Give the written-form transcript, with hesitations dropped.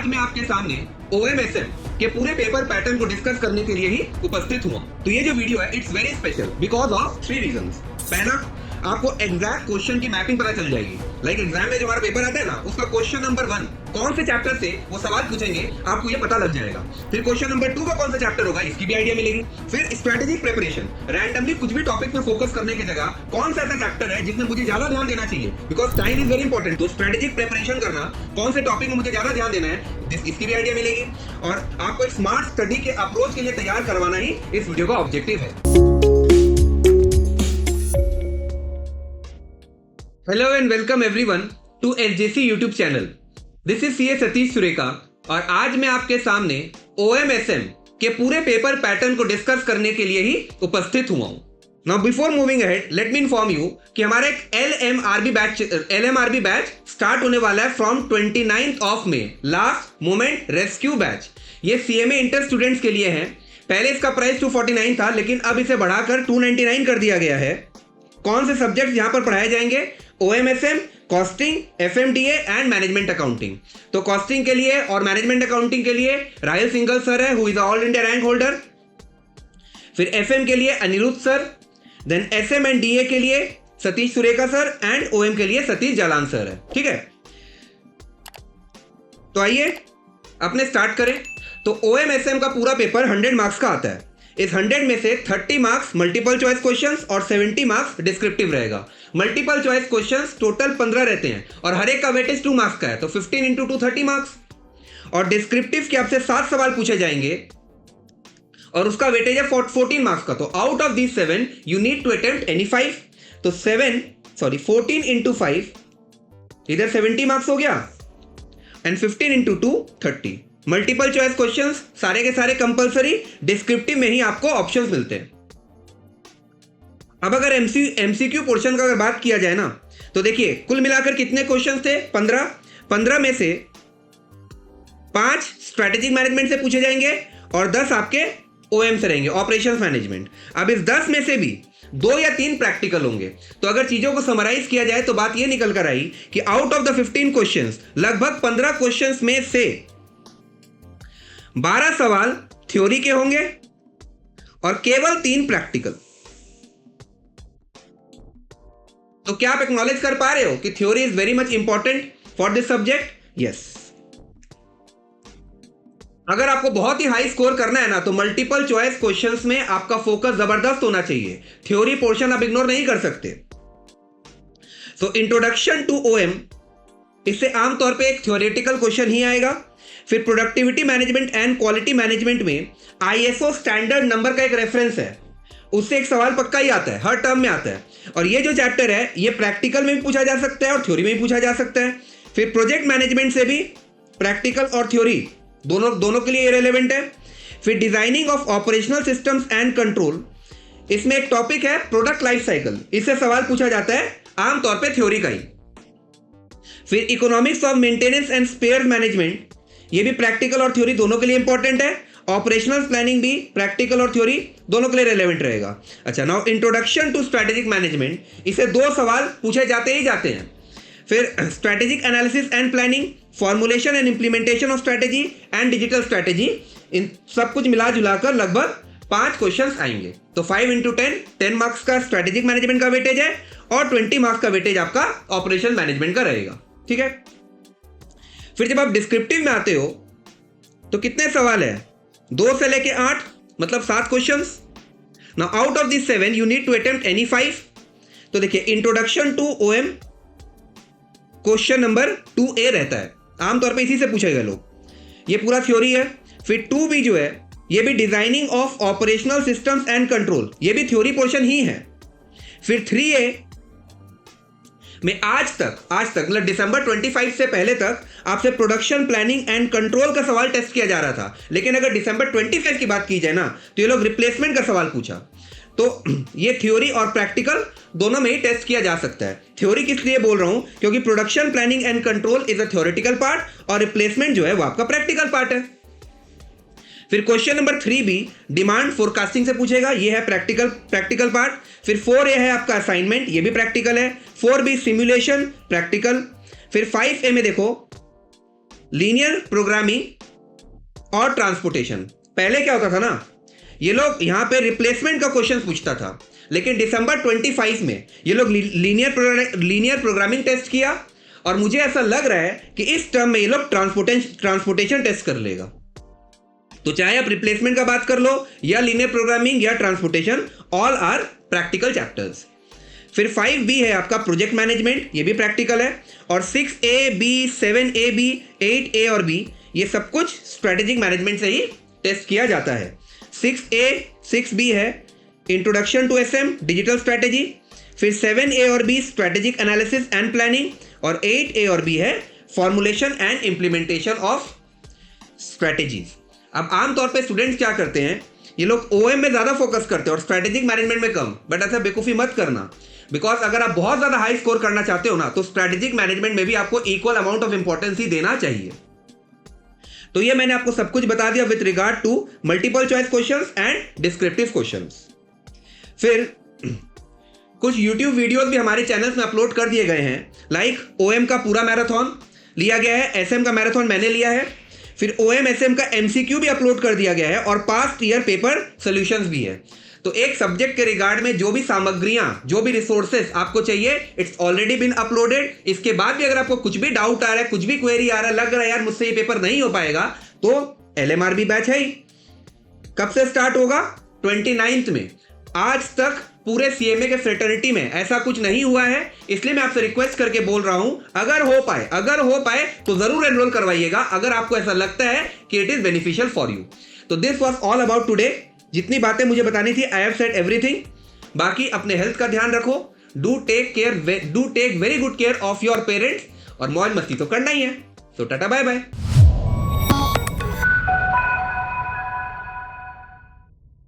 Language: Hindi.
मैं आपके सामने OMSM के पूरे पेपर पैटर्न को डिस्कस करने के लिए ही उपस्थित हुआ। तो ये जो वीडियो है it's very special because of 3 reasons. पहला, आपको एग्जैक्ट क्वेश्चन की मैपिंग पता चल जाएगी। लाइक एग्जाम में जो हमारा पेपर आता है ना, उसका क्वेश्चन नंबर 1 कौन से चैप्टर से वो सवाल पूछेंगे आपको ये पता लग जाएगा। फिर क्वेश्चन नंबर 2 का कौन सा चैप्टर होगा इसकी भी आइडिया मिलेगी। फिर स्ट्रेटेजिक प्रिपरेशन, रैंडमली कुछ भी टॉपिक पे फोकस करने की जगह कौन सा ऐसा चैप्टर है जिसमें मुझे ज्यादा ध्यान देना चाहिए, because time is very important. तो स्ट्रेटेजिक प्रिपरेशन करना, कौन से टॉपिक में मुझे ज्यादा ध्यान देना है, इसकी भी आइडिया मिलेगी। और आपको एक स्मार्ट स्टडी के अप्रोच के लिए तैयार करवाना ही इस वीडियो का ऑब्जेक्टिव है। Hello and welcome everyone to SJC YouTube channel. This is CA Satish Surekha और आज मैं आपके सामने OMSM के पूरे पेपर पैटर्न को डिस्कस करने के लिए ही उपस्थित हुआ हूं। Now before moving ahead let me inform you कि हमारा एक LMRB बैच स्टार्ट होने वाला है from 29th of May, last moment rescue batch. ये CMA इंटर स्टूडेंट्स के लिए है। पहले इसका प्राइस 249 था, लेकिन अब इसे बढ़ाकर 299 कर दिया गया है। कौन से सब्जेक्ट यहां पर पढ़ाए जाएंगे? OMSM, costing, FMDA and management accounting. तो कॉस्टिंग के लिए और मैनेजमेंट अकाउंटिंग के लिए राहुल सिंघल सर है, who is all India rank holder. फिर FM के लिए Aniruddh sir, then SM and DA के लिए Satish Surekha sir and OM के लिए सतीश जालान सर है। ठीक है, तो आइए अपने स्टार्ट करें। तो OMSM का पूरा पेपर 100 मार्क्स का आता है। इस 100 में से 30 मार्क्स मल्टीपल चॉइस क्वेश्चंस और 70 मार्क्स डिस्क्रिप्टिव रहेगा। मल्टीपल चॉइस क्वेश्चंस टोटल 15 रहते हैं और हर एक का वेटेज 2 मार्क्स का है, तो 15 इंटू 2 30 मार्क्स। और डिस्क्रिप्टिव के आपसे 7 सवाल पूछे जाएंगे और उसका वेटेज है 14 मार्क्स का। तो out of these 7 you need to attempt any 5। तो 14 इंटू 5 इधर 70 मार्क्स हो गया and 15 into 2 30। Multiple choice questions सारे के सारे कंपलसरी, डिस्क्रिप्टिव में ही आपको ऑप्शंस मिलते हैं। अब अगर MCQ पोर्शन का अगर बात किया जाए ना, तो देखिए कुल मिलाकर कितने क्वेश्चंस थे? 15 में से 5 स्ट्रेटेजिक मैनेजमेंट से पूछे जाएंगे और 10 आपके OM से रहेंगे, ऑपरेशंस मैनेजमेंट। अब इस 10 में से भी 2 या 3 प्रैक्टिकल होंगे। तो अगर चीजों को समराइज किया जाए तो बात यह निकल कर आई कि आउट ऑफ द 15 क्वेश्चंस, लगभग 15 क्वेश्चंस में से 12 सवाल थ्योरी के होंगे और केवल 3 प्रैक्टिकल। तो क्या आप एक्नॉलेज कर पा रहे हो कि theory is very much important for this subject? Yes. अगर आपको बहुत ही हाई स्कोर करना है ना, तो मल्टीपल चॉइस क्वेश्चंस में आपका फोकस जबरदस्त होना चाहिए। थ्योरी पोर्शन आप इग्नोर नहीं कर सकते। सो इंट्रोडक्शन टू OM, इससे आमतौर पे एक थ्योरेटिकल क्वेश्चन ही आएगा। फिर productivity management and quality management में ISO स्टैंडर्ड नंबर का एक रेफरेंस है, उससे एक सवाल पक्का ही आता है, हर टर्म में आता है। और ये जो चैप्टर है ये प्रैक्टिकल में भी पूछा जा सकता है और थ्योरी में भी पूछा जा सकता है। फिर प्रोजेक्ट मैनेजमेंट से भी प्रैक्टिकल और थ्योरी दोनों के लिए रिलेवेंट है। फिर designing of operational systems and control, इसमें एक टॉपिक है प्रोडक्ट लाइफ साइकिल, इससे सवाल पूछा जाता है आमतौर पर थ्योरी का ही। फिर economics of maintenance and spare management, ये भी प्रैक्टिकल और थ्योरी दोनों के लिए इंपॉर्टेंट है। ऑपरेशनल प्लानिंग भी प्रैक्टिकल और थ्योरी दोनों के लिए रेलेवेंट रहेगा। अच्छा, now introduction to strategic management, इसे 2 सवाल पूछे जाते ही जाते हैं। फिर strategic analysis and planning, formulation and implementation of strategy and digital strategy, इन सब कुछ मिला जुलाकर लगभग 5 क्वेश्चंस आएंगे। तो 5 इंटू 10 मार्क्स का स्ट्रेटेजिक मैनेजमेंट का वेटेज है और 20 मार्क्स का वेटेज आपका ऑपरेशन मैनेजमेंट का रहेगा। ठीक है, फिर जब आप डिस्क्रिप्टिव में आते हो तो कितने सवाल है? 2 से लेके 8, मतलब 7 questions. Now out of this 7 you need to attempt any 5। तो देखिए introduction to OM question number 2A रहता है, आमतौर पे इसी से पूछे गए लोग। ये पूरा थ्योरी है। फिर 2B जो है ये भी designing of operational systems and control, ये भी थ्योरी पोर्शन ही है। फिर 3A में आज तक मतलब दिसंबर 25 से पहले तक आपसे प्रोडक्शन प्लानिंग एंड कंट्रोल का सवाल टेस्ट किया जा रहा था, लेकिन अगर दिसंबर 25 की बात की जाए ना, तो ये लोग रिप्लेसमेंट का सवाल पूछा। तो ये थ्योरी और प्रैक्टिकल दोनों में ही टेस्ट किया जा सकता है। थ्योरी किस लिए बोल रहा हूं? क्योंकि production planning and control is a theoretical part और रिप्लेसमेंट जो है वो आपका प्रैक्टिकल पार्ट है। फिर question number 3B demand forecasting से पूछेगा, ये है प्रैक्टिकल पार्ट। फिर 4A है आपका असाइनमेंट, ये भी प्रैक्टिकल है। 4B simulation practical. फिर 5A में देखो लीनियर प्रोग्रामिंग और ट्रांसपोर्टेशन। पहले क्या होता था ना, ये लोग यहां पे रिप्लेसमेंट का क्वेश्चन पूछता था, लेकिन दिसंबर 25 में ये लोग लीनियर प्रोग्रामिंग टेस्ट किया, और मुझे ऐसा लग रहा है कि इस टर्म में ये लोग ट्रांसपोर्टेशन टेस्ट कर लेगा। तो चाहे आप रिप्लेसमेंट का बात कर लो या लीनियर प्रोग्रामिंग या transportation, all are practical chapters. फिर 5B है आपका प्रोजेक्ट मैनेजमेंट, ये भी प्रैक्टिकल है। और 6A, B, 7A, B, 8A और B ये सब कुछ स्ट्रेटेजिक मैनेजमेंट से ही टेस्ट किया जाता है। 6A, 6B है introduction to SM digital strategy. फिर 7A और B strategic analysis and planning, और 8A और B है formulation and implementation of strategies. अब आमतौर पे स्टूडेंट्स क्या करते हैं, ये लोग OM में ज़्यादा फोकस करते हैं और स्ट्रेटेजिक मैनेजमेंट में कम, बट ऐसा बेवकूफ़ी मत करना, बिकॉज अगर आप बहुत ज़्यादा हाई स्कोर करना चाहते हो ना, तो स्ट्रेटेजिक मैनेजमेंट में भी आपको इक्वल अमाउंट ऑफ इंपॉर्टेंस ही देना चाहिए। तो ये मैंने आपको सब कुछ बता दिया with regard to multiple choice questions and descriptive questions. फिर कुछ YouTube वीडियोस भी हमारे चैनल्स में अपलोड कर दिए गए हैं, लाइक OM का पूरा मैराथन लिया गया है, SM का मैराथन मैंने लिया है, फिर OM SM का MCQ भी अपलोड कर दिया गया है, और पास्ट ईयर पेपर सॉल्यूशंस भी है। तो एक सब्जेक्ट के रिगार्ड में जो भी सामग्रियां, जो भी रिसोर्सेस आपको चाहिए, इट्स ऑलरेडी बिन अपलोडेड। इसके बाद भी अगर आपको कुछ भी डाउट आ रहा है, कुछ भी क्वेरी आ रहा है, लग रहा है यार मुझसे ये पेपर नहीं हो पाएगा, तो LMRB बैच है ही। कब से स्टार्ट होगा? 29 में। आज तक पूरे CMA के फ्रेटर्निटी में ऐसा कुछ नहीं हुआ है, इसलिए मैं आपसे रिक्वेस्ट करके बोल रहा हूं, अगर हो पाए तो जरूर एनरोल करवाइएगा, अगर आपको ऐसा लगता है कि it is beneficial for you. तो this was all about today. जितनी बातें मुझे बतानी थी, आई हैव सेड एवरीथिंग। बाकी अपने हेल्थ का ध्यान रखो, do take very good care of your parents, और मौज मस्ती तो करना ही है। तो टाटा बाय बाय।